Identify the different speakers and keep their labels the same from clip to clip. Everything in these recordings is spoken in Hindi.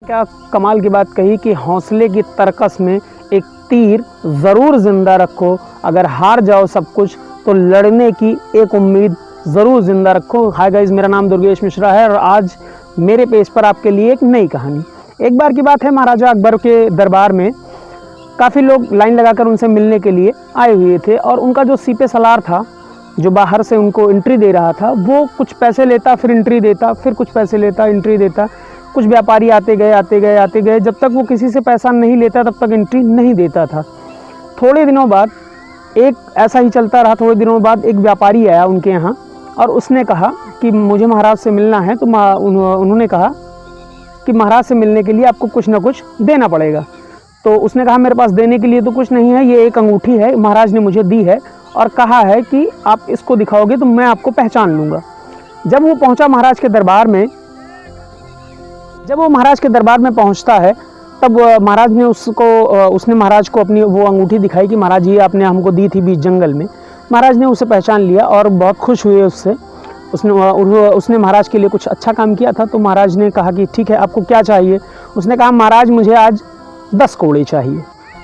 Speaker 1: क्या कमाल की बात कही कि हौसले की तरकस में एक तीर ज़रूर ज़िंदा रखो। अगर हार जाओ सब कुछ तो लड़ने की एक उम्मीद ज़रूर ज़िंदा रखो। हाय गाइस, मेरा नाम दुर्गेश मिश्रा है और आज मेरे पेज पर आपके लिए एक नई कहानी। एक बार की बात है, महाराजा अकबर के दरबार में काफ़ी लोग लाइन लगाकर उनसे मिलने के लिए आए हुए थे और उनका जो सीपे सलार था, जो बाहर से उनको एंट्री दे रहा था, वो कुछ पैसे लेता, फिर एंट्री देता, फिर कुछ पैसे लेता, एंट्री देता। कुछ व्यापारी आते गए, जब तक वो किसी से पैसा नहीं लेता तब तक एंट्री नहीं देता था। थोड़े दिनों बाद एक ऐसा ही चलता रहा। थोड़े दिनों बाद एक व्यापारी आया उनके यहाँ और उसने कहा कि मुझे महाराज से मिलना है। तो उन्होंने कहा कि महाराज से मिलने के लिए आपको कुछ ना कुछ देना पड़ेगा। तो उसने कहा मेरे पास देने के लिए तो कुछ नहीं है, ये एक अंगूठी है, महाराज ने मुझे दी है और कहा है कि आप इसको दिखाओगे तो मैं आपको पहचान लूँगा। जब वो पहुँचा महाराज के दरबार में, जब वो महाराज के दरबार में पहुंचता है तब महाराज ने उसने महाराज को अपनी वो अंगूठी दिखाई कि महाराज ये आपने हमको दी थी बीच जंगल में। महाराज ने उसे पहचान लिया और बहुत खुश हुए उससे। उसने महाराज के लिए कुछ अच्छा काम किया था। तो महाराज ने कहा कि ठीक है, आपको क्या चाहिए। उसने कहा महाराज मुझे आज 10 कोड़े चाहिए।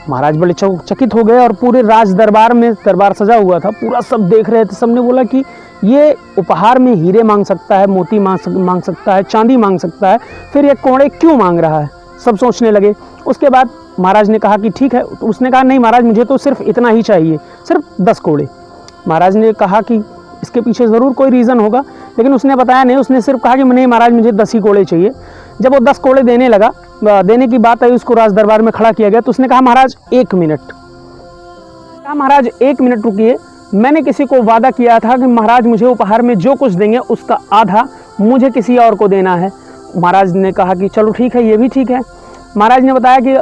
Speaker 1: महाराज बड़े चकित हो गए और पूरे राज दरबार में, दरबार सजा हुआ था, पूरा सब देख रहे थे। सबने बोला कि ये उपहार में हीरे मांग सकता है, मोती मांग सकता है, चांदी मांग सकता है, फिर ये कोड़े क्यों मांग रहा है। सब सोचने लगे। उसके बाद महाराज ने कहा कि ठीक है। उसने कहा नहीं महाराज, मुझे तो सिर्फ इतना ही चाहिए, सिर्फ 10 कोड़े। महाराज ने कहा कि इसके पीछे ज़रूर कोई रीज़न होगा, लेकिन उसने बताया नहीं। उसने सिर्फ कहा कि नहीं महाराज, मुझे 10 ही कोड़े चाहिए। जब वो 10 कोड़े देने लगा, देने की बात आई, उसको राज दरबार में खड़ा किया गया। तो उसने कहा महाराज 1 मिनट। कहा महाराज 1 मिनट रुकिए, मैंने किसी को वादा किया था कि महाराज मुझे उपहार में जो कुछ देंगे उसका आधा मुझे किसी और को देना है। महाराज ने कहा कि चलो ठीक है, ये भी ठीक है। महाराज ने बताया कि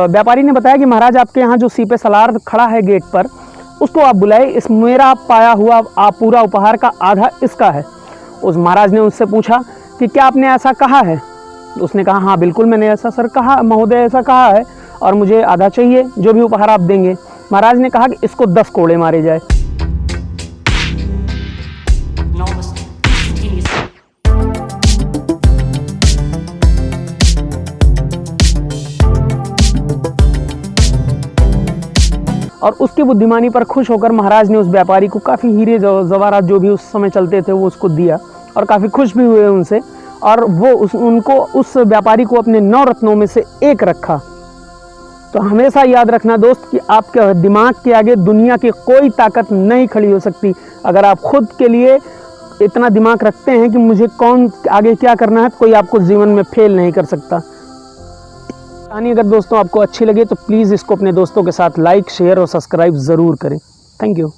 Speaker 1: व्यापारी ने बताया कि महाराज आपके यहाँ जो सीपे सलार खड़ा है गेट पर, उसको आप बुलाए। इस मेरा पाया हुआ पूरा उपहार का आधा इसका है। उस महाराज ने उससे पूछा कि क्या आपने ऐसा कहा है। उसने कहा हाँ बिल्कुल, मैंने ऐसा सर कहा, महोदय ऐसा कहा है और मुझे आधा चाहिए, जो भी उपहार आप देंगे। महाराज ने कहा कि इसको 10 कोड़े मारे जाए। और उसकी बुद्धिमानी पर खुश होकर महाराज ने उस व्यापारी को काफ़ी हीरे जवाहरात जो भी उस समय चलते थे वो उसको दिया और काफ़ी खुश भी हुए उनसे। और वो उस व्यापारी को अपने 9 रत्नों में से एक रखा। तो हमेशा याद रखना दोस्त कि आपके दिमाग के आगे दुनिया की कोई ताकत नहीं खड़ी हो सकती। अगर आप खुद के लिए इतना दिमाग रखते हैं कि मुझे कौन आगे क्या करना है, तो कोई आपको जीवन में फेल नहीं कर सकता। कहानी अगर दोस्तों आपको अच्छी लगे तो प्लीज़ इसको अपने दोस्तों के साथ लाइक, शेयर और सब्सक्राइब ज़रूर करें। Thank you.